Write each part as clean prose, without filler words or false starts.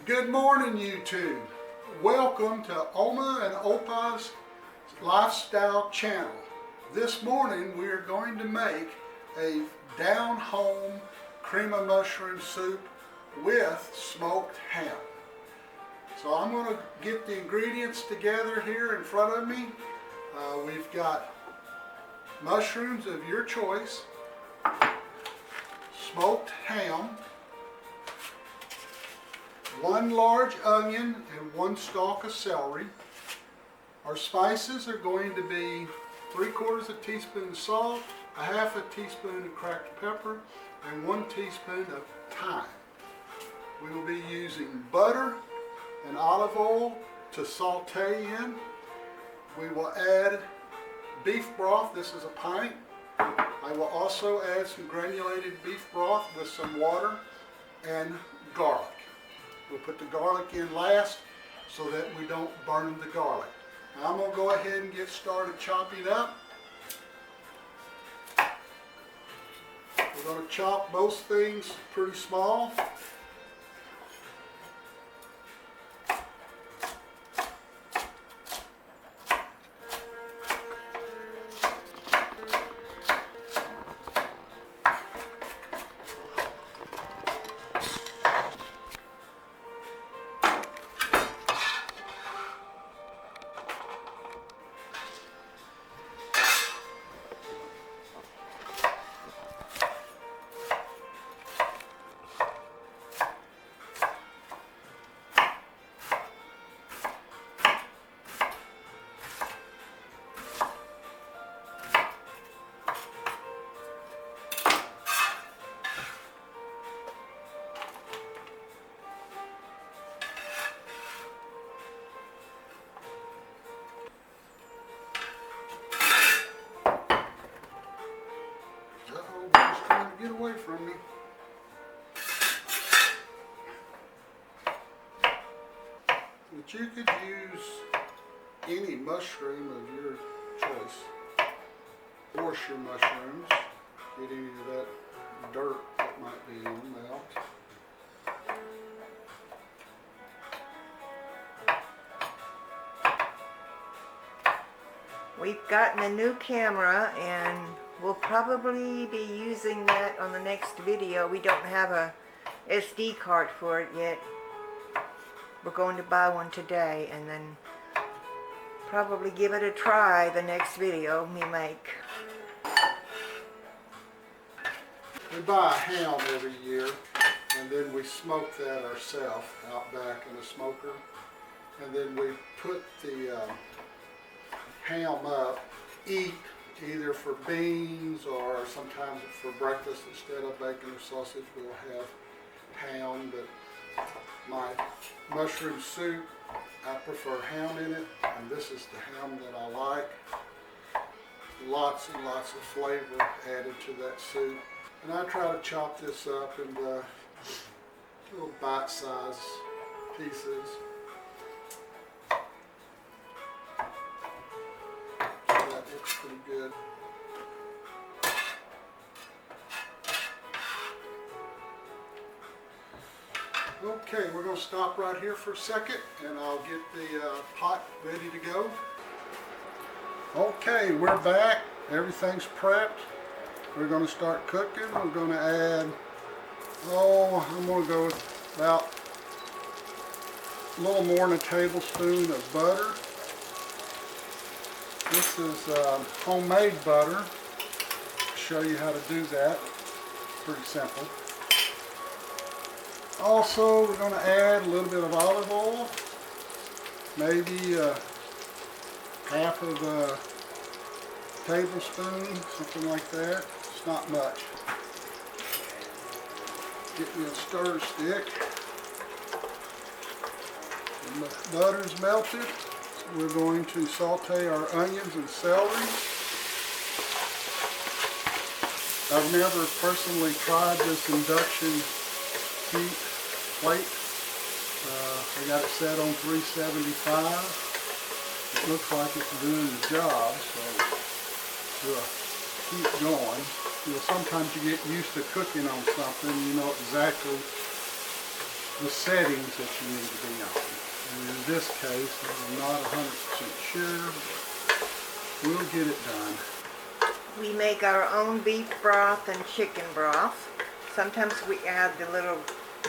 Good morning, YouTube. Welcome to Oma and Opa's Lifestyle Channel. This morning we are going to make a down-home cream of mushroom soup with smoked ham. So I'm going to get the ingredients together here in front of me. We've got mushrooms of your choice, smoked ham, 1 large onion and 1 stalk of celery. Our spices are going to be 3/4 teaspoon salt, 1/2 teaspoon of cracked pepper, and 1 teaspoon of thyme. We will be using butter and olive oil to saute in. We will add beef broth. This is a pint. I will also add some granulated beef broth with some water and garlic. We'll put the garlic in last so that we don't burn the garlic. Now I'm going to go ahead and get started chopping up. We're going to chop most things pretty small. Get away from me. But you could use any mushroom of your choice. Wash your mushrooms. Get any of that dirt that might be in them out. We've gotten a new camera and we'll probably be using that on the next video. We don't have a SD card for it yet. We're going to buy one today and then probably give it a try the next video we make. We buy a ham every year and then we smoke that ourselves out back in a smoker. And then we put the ham up, eat either for beans or sometimes for breakfast. Instead of bacon or sausage, we'll have ham. But my mushroom soup, I prefer ham in it, and this is the ham that I like. Lots and lots of flavor added to that soup. And I try to chop this up into little bite-sized pieces. Looks pretty good. Okay, we're going to stop right here for a second and I'll get the pot ready to go. Okay, we're back. Everything's prepped. We're going to start cooking. We're going to add, I'm going to go with about a little more than a tablespoon of butter. This is homemade butter. I'll show you how to do that. Pretty simple. Also, we're going to add a little bit of olive oil. Maybe 1/2 of a tablespoon, something like that. It's not much. Get me a stir stick. When the butter's melted, we're going to saute our onions and celery. I've never personally tried this induction heat plate. I got it set on 375. It looks like it's doing the job, so we'll keep going. You know, sometimes you get used to cooking on something, you know exactly the settings that you need to be on. And in this case, I'm not 100% sure, but we'll get it done. We make our own beef broth and chicken broth. Sometimes we add the little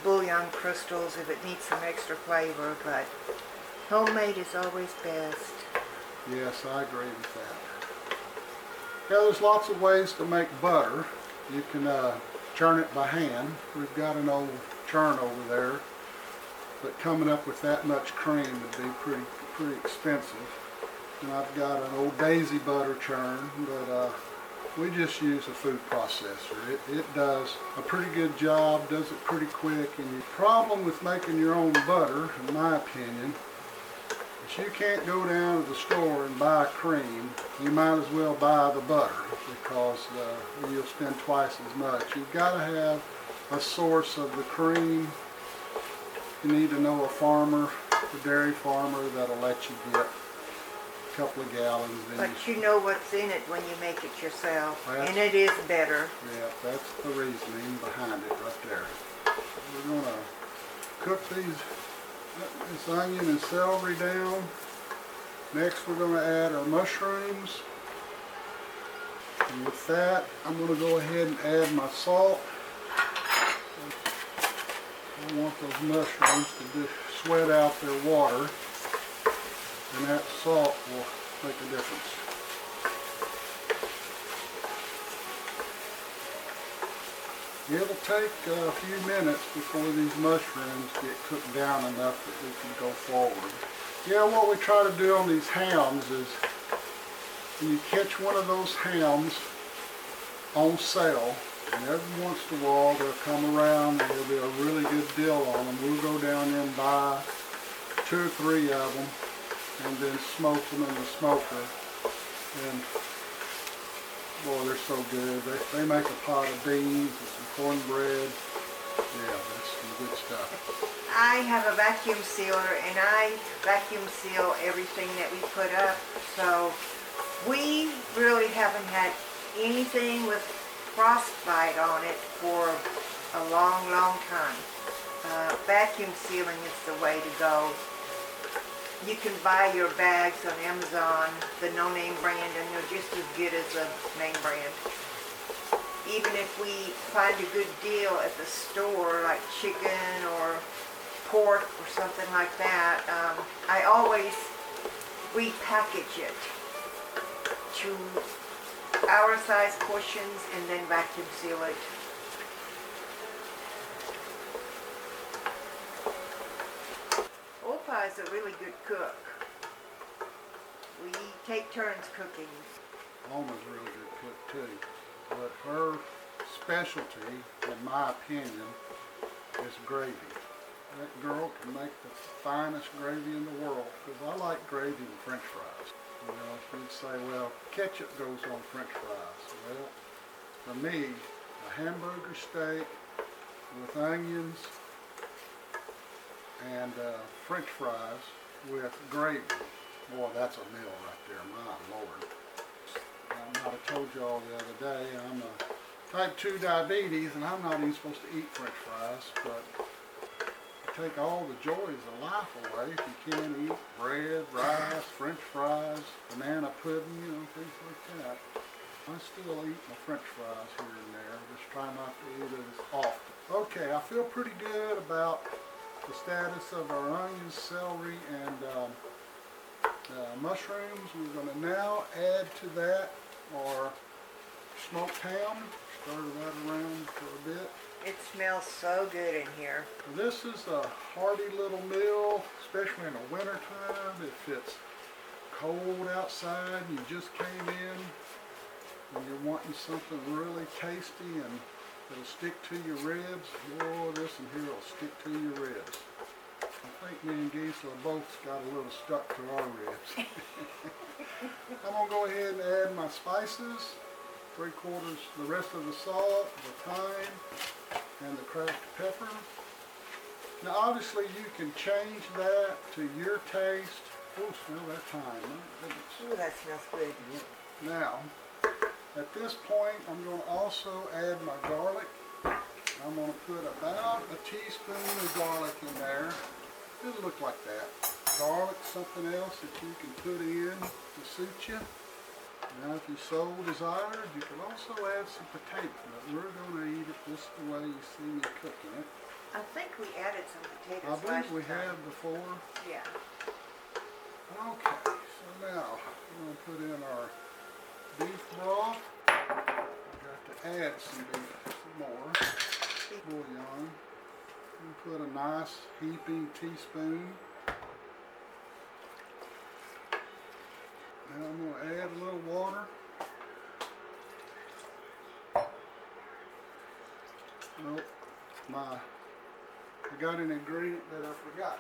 bouillon crystals if it needs some extra flavor, but homemade is always best. Yes, I agree with that. Yeah, there's lots of ways to make butter. You can churn it by hand. We've got an old churn over there, but coming up with that much cream would be pretty expensive. And I've got an old Daisy butter churn, but we just use a food processor. It does a pretty good job, does it pretty quick. And the problem with making your own butter, in my opinion, is you can't go down to the store and buy cream. You might as well buy the butter because you'll spend twice as much. You've got to have a source of the cream. You need to know a farmer, a dairy farmer that'll let you get a couple of gallons. But you know what's in it when you make it yourself, and it is better. Yeah, that's the reasoning behind it right there. We're going to cook this onion and celery down. Next we're going to add our mushrooms. And with that, I'm going to go ahead and add my salt. I want those mushrooms to just sweat out their water, and that salt will make a difference. It'll take a few minutes before these mushrooms get cooked down enough that we can go forward. Yeah, what we try to do on these hams is when you catch one of those hams on sale, and every once in a while they'll come around and there'll be a really good deal on them. We'll go down there and buy 2 or 3 of them and then smoke them in the smoker. And boy, they're so good. They make a pot of beans and some cornbread. Yeah, that's some good stuff. I have a vacuum sealer and I vacuum seal everything that we put up. So we really haven't had anything with frostbite on it for a long time. Vacuum sealing is the way to go. You can buy your bags on Amazon, the no-name brand, and they're just as good as the name brand. Even if we find a good deal at the store, like chicken or pork or something like that, I always repackage it to our size portions and then vacuum seal it. Opa is a really good cook. We take turns cooking. Alma's a really good cook too, but her specialty, in my opinion, is gravy. That girl can make the finest gravy in the world, because I like gravy and french fries. You know, you'd say, well, ketchup goes on french fries. Well, for me, a hamburger steak with onions and french fries with gravy, boy, that's a meal right there, my Lord. I might have told you all the other day, I'm a type 2 diabetes, and I'm not even supposed to eat french fries, but take all the joys of life away if you can't eat bread, rice, french fries, banana pudding, you know, things like that. I still eat my french fries here and there, just try not to eat it as often. Okay, I feel pretty good about the status of our onions, celery, and mushrooms. We're going to now add to that our smoked ham. Stir that around for a bit. It smells so good in here. This is a hearty little meal, especially in the winter time. If it's cold outside and you just came in and you're wanting something really tasty and it'll stick to your ribs, boy, this in here will stick to your ribs. I think me and Gisela both got a little stuck to our ribs. I'm going to go ahead and add my spices. 3/4, the rest of the salt, the thyme, and the cracked pepper. Now obviously you can change that to your taste. Oh, smell that thyme, my goodness. Ooh, that smells good. Now, at this point I'm going to also add my garlic. I I'm going to put about a teaspoon of garlic in there. It'll look like that. Garlic, something else that you can put in to suit you. Now, if you so desire, you can also add some potato. But we're going to eat it just the way you see me cooking it. I think we added some potatoes I believe we last time. have before. Yeah. Okay, so now we're going to put in our beef broth. We've got to add some more bouillon. And put a nice heaping teaspoon. Now I'm going to add a little water. Oh, I got an ingredient that I forgot.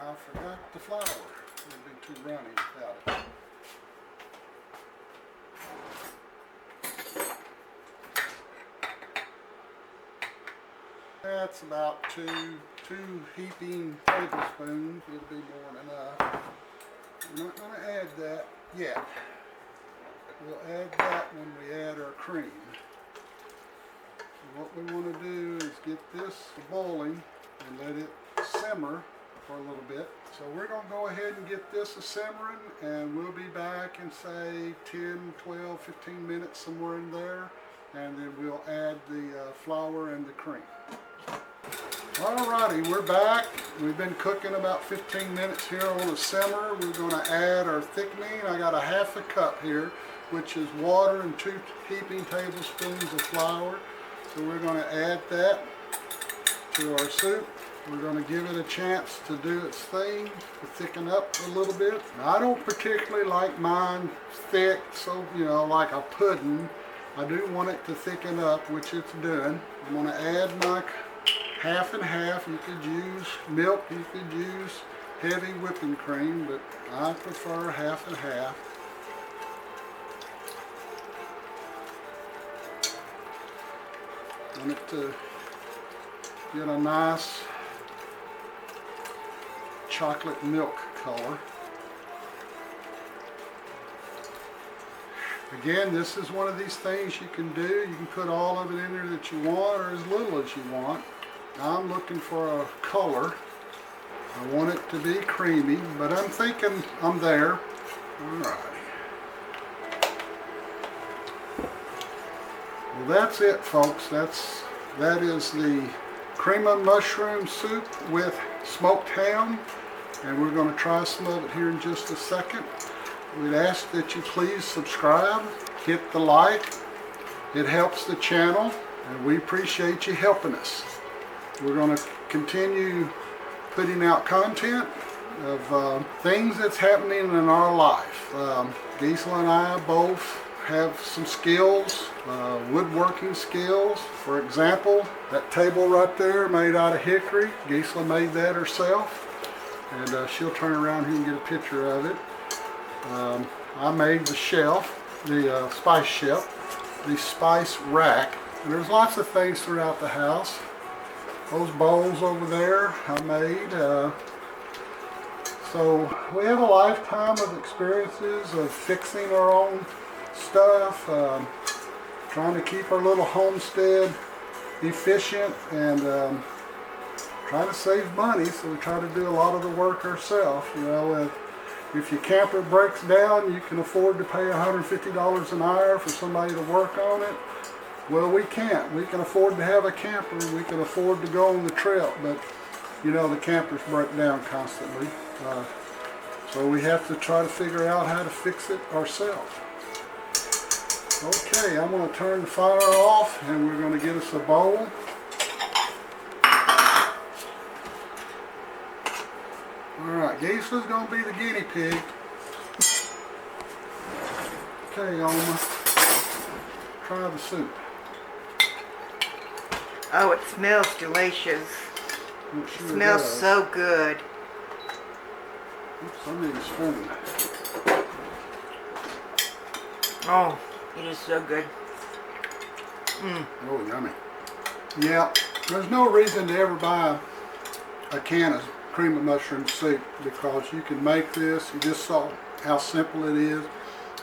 I forgot the flour. It'd be too runny without it. That's about two heaping tablespoons. It'd be more than enough. We're not going to add that yet. We'll add that when we add our cream. So what we want to do is get this boiling and let it simmer for a little bit. So we're going to go ahead and get this a-simmering, and we'll be back in say 10, 12, 15 minutes, somewhere in there, and then we'll add the flour and the cream. Alrighty, we're back. We've been cooking about 15 minutes here on a simmer. We're going to add our thickening. I got a half a cup here, which is water and 2 heaping tablespoons of flour. So we're going to add that to our soup. We're going to give it a chance to do its thing, to thicken up a little bit. Now, I don't particularly like mine thick, so like a pudding. I do want it to thicken up, which it's doing. I'm going to add my half and half. You could use milk, you could use heavy whipping cream, but I prefer half and half. Want it to get a nice chocolate milk color. Again, this is one of these things you can do. You can put all of it in there that you want, or as little as you want. I'm looking for a color. I want it to be creamy, but I'm thinking I'm there. Alright. Well, that's it, folks. That is the cream of mushroom soup with smoked ham, and we're going to try some of it here in just a second. We'd ask that you please subscribe, hit the like. It helps the channel, and we appreciate you helping us. We're going to continue putting out content of things that's happening in our life. Gisela and I both have some skills, woodworking skills. For example, that table right there made out of hickory. Gisela made that herself, and she'll turn around here and get a picture of it. I made the shelf, the spice shelf, the spice rack. And there's lots of things throughout the house. Those bowls over there I made. So we have a lifetime of experiences of fixing our own stuff, trying to keep our little homestead efficient, and trying to save money, so we try to do a lot of the work ourselves. If your camper breaks down, you can afford to pay $150 an hour for somebody to work on it. Well, we can't. We can afford to have a camper. We can afford to go on the trip, but the campers break down constantly. So we have to try to figure out how to fix it ourselves. Okay, I'm going to turn the fire off, and we're going to get us a bowl. Alright, Gisela's going to be the guinea pig. Okay, Alma, try the soup. Oh, it smells delicious. It sure Smells does. so good. Oops, I need a spoon. Oh, it is so good. Oh, yummy. Yeah, there's no reason to ever buy a can of cream of mushroom soup, because you can make this. You just saw how simple it is.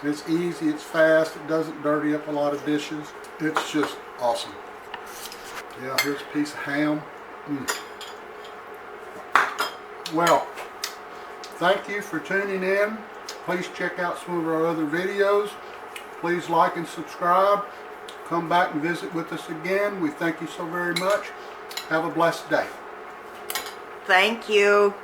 It's easy, it's fast, it doesn't dirty up a lot of dishes. It's just awesome. Yeah, here's a piece of ham. Well, thank you for tuning in. Please check out some of our other videos. Please like and subscribe. Come back and visit with us again. We thank you so very much. Have a blessed day. Thank you.